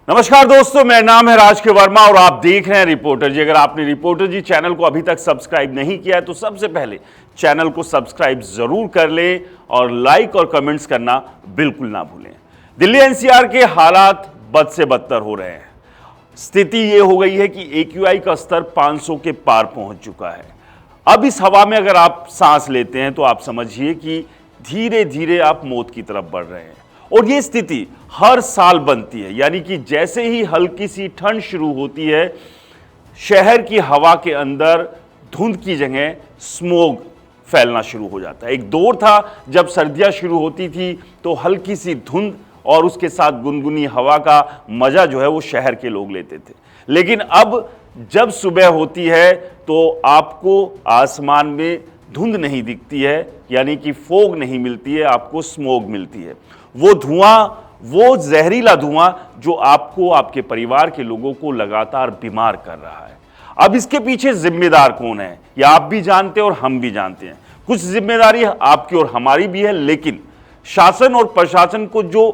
नमस्कार दोस्तों, मेरा नाम है राज के वर्मा और आप देख रहे हैं रिपोर्टर जी। अगर आपने रिपोर्टर जी चैनल को अभी तक सब्सक्राइब नहीं किया है तो सबसे पहले चैनल को सब्सक्राइब जरूर कर लें और लाइक और कमेंट्स करना बिल्कुल ना भूलें। दिल्ली एनसीआर के हालात बद से बदतर हो रहे हैं। स्थिति ये हो गई है कि AQI का स्तर 500 के पार पहुंच चुका है। अब इस हवा में अगर आप सांस लेते हैं तो आप समझिए कि धीरे धीरे आप मौत की तरफ बढ़ रहे हैं। और ये स्थिति हर साल बनती है, यानी कि जैसे ही हल्की सी ठंड शुरू होती है, शहर की हवा के अंदर धुंध की जगह स्मोग फैलना शुरू हो जाता है। एक दौर था जब सर्दियां शुरू होती थी तो हल्की सी धुंध और उसके साथ गुनगुनी हवा का मजा जो है वो शहर के लोग लेते थे। लेकिन अब जब सुबह होती है तो आपको आसमान में धुंध नहीं दिखती है, यानी कि फोग नहीं मिलती है, आपको स्मोग मिलती है। वो धुआं, वो जहरीला धुआं जो आपको, आपके परिवार के लोगों को लगातार बीमार कर रहा है। अब इसके पीछे जिम्मेदार कौन है, ये आप भी जानते हैं और हम भी जानते हैं। कुछ जिम्मेदारी आपकी और हमारी भी है, लेकिन शासन और प्रशासन को जो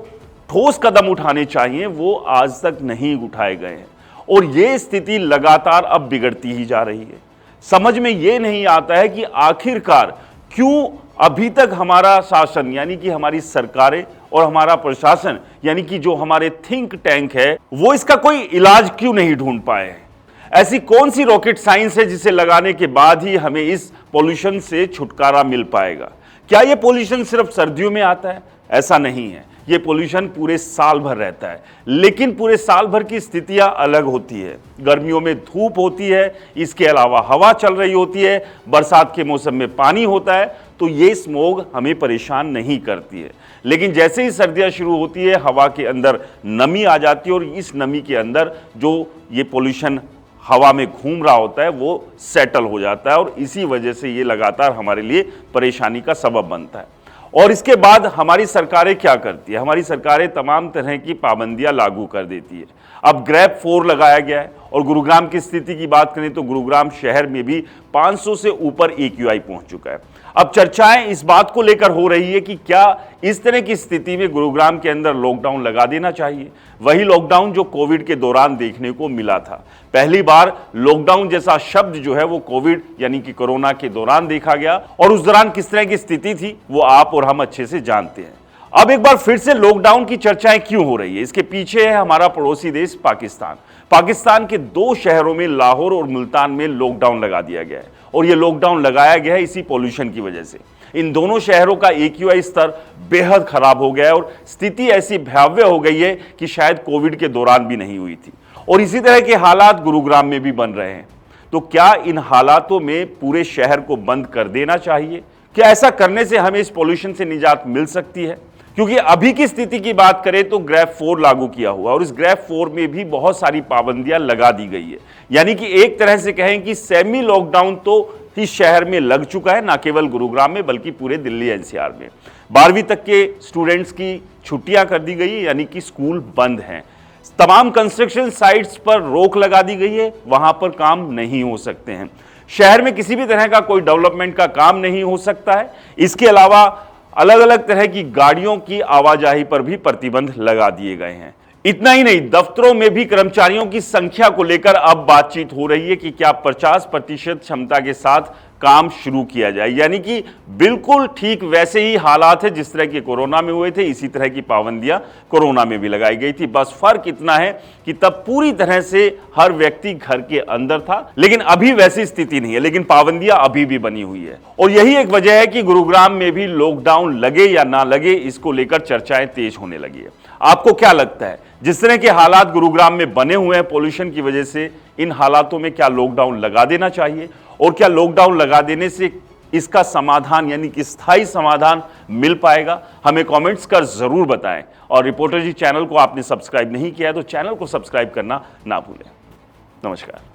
ठोस कदम उठाने चाहिए वो आज तक नहीं उठाए गए हैं और ये स्थिति लगातार अब बिगड़ती ही जा रही है। समझ में ये नहीं आता है कि आखिरकार क्यों अभी तक हमारा शासन, यानी कि हमारी सरकारें और हमारा प्रशासन, यानी कि जो हमारे थिंक टैंक है, वो इसका कोई इलाज क्यों नहीं ढूंढ पाए हैं। ऐसी कौन सी रॉकेट साइंस है जिसे लगाने के बाद ही हमें इस पॉल्यूशन से छुटकारा मिल पाएगा। क्या ये पॉल्यूशन सिर्फ सर्दियों में आता है? ऐसा नहीं है, ये पॉल्यूशन पूरे साल भर रहता है, लेकिन पूरे साल भर की स्थितियां अलग होती है। गर्मियों में धूप होती है, इसके अलावा हवा चल रही होती है, बरसात के मौसम में पानी होता है, तो ये स्मोग हमें परेशान नहीं करती है। लेकिन जैसे ही सर्दियां शुरू होती है, हवा के अंदर नमी आ जाती है और इस नमी के अंदर जो ये पॉल्यूशन हवा में घूम रहा होता है वो सेटल हो जाता है और इसी वजह से ये लगातार हमारे लिए परेशानी का सबब बनता है। और इसके बाद हमारी सरकारें क्या करती है? हमारी सरकारें तमाम तरह की पाबंदियां लागू कर देती है। अब ग्रैप 4 लगाया गया है और गुरुग्राम की स्थिति की बात करें तो गुरुग्राम शहर में भी 500 से ऊपर AQI पहुंच चुका है। अब चर्चाएं इस बात को लेकर हो रही है कि क्या इस तरह की स्थिति में गुरुग्राम के अंदर लॉकडाउन लगा देना चाहिए, वही लॉकडाउन जो कोविड के दौरान देखने को मिला था। पहली बार लॉकडाउन जैसा शब्द जो है वो कोविड यानी कि कोरोना के दौरान देखा गया और उस दौरान किस तरह की स्थिति थी वो आप और हम अच्छे से जानते हैं। अब एक बार फिर से लॉकडाउन की चर्चाएं क्यों हो रही है? इसके पीछे है हमारा पड़ोसी देश पाकिस्तान। पाकिस्तान के 2 शहरों में, लाहौर और मुल्तान में लॉकडाउन लगा दिया गया है और यह लॉकडाउन लगाया गया है इसी पॉल्यूशन की वजह से। इन दोनों शहरों का AQI स्तर बेहद खराब हो गया है और स्थिति ऐसी भयावह हो गई है कि शायद कोविड के दौरान भी नहीं हुई थी। और इसी तरह के हालात गुरुग्राम में भी बन रहे हैं। तो क्या इन हालातों में पूरे शहर को बंद कर देना चाहिए? क्या ऐसा करने से हमें इस पॉल्यूशन से निजात मिल सकती है? क्योंकि अभी की स्थिति की बात करें तो ग्रैप 4 लागू किया हुआ और इस ग्रैप 4 में भी बहुत सारी पाबंदियां लगा दी गई है। यानी कि एक तरह से कहें कि सेमी लॉकडाउन तो इस शहर में लग चुका है, ना केवल गुरुग्राम में बल्कि पूरे दिल्ली एनसीआर में। 12वीं तक के स्टूडेंट्स की छुट्टियां कर दी गई है, यानी कि स्कूल बंद हैं। तमाम कंस्ट्रक्शन साइट्स पर रोक लगा दी गई है, वहां पर काम नहीं हो सकते हैं। शहर में किसी भी तरह का कोई डेवलपमेंट का काम नहीं हो सकता है। इसके अलावा अलग अलग तरह की गाड़ियों की आवाजाही पर भी प्रतिबंध लगा दिए गए हैं। इतना ही नहीं, दफ्तरों में भी कर्मचारियों की संख्या को लेकर अब बातचीत हो रही है कि क्या 50% क्षमता के साथ काम शुरू किया जाए। यानी कि बिल्कुल ठीक वैसे ही हालात है जिस तरह के कोरोना में हुए थे, इसी तरह की पाबंदियां कोरोना में भी लगाई गई थी। बस फर्क इतना है कि तब पूरी तरह से हर व्यक्ति घर के अंदर था, लेकिन अभी वैसी स्थिति नहीं है, लेकिन पाबंदियां अभी भी बनी हुई है। और यही एक वजह है कि गुरुग्राम में भी लॉकडाउन लगे या ना लगे, इसको लेकर चर्चाएं तेज होने लगी है। आपको क्या लगता है, जिस तरह के हालात गुरुग्राम में बने हुए हैं पॉल्यूशन की वजह से, इन हालातों में क्या लॉकडाउन लगा देना चाहिए? और क्या लॉकडाउन लगा देने से इसका समाधान यानी कि स्थायी समाधान मिल पाएगा? हमें कमेंट्स कर जरूर बताएं। और रिपोर्टर जी चैनल को आपने सब्सक्राइब नहीं किया है तो चैनल को सब्सक्राइब करना ना भूलें। नमस्कार।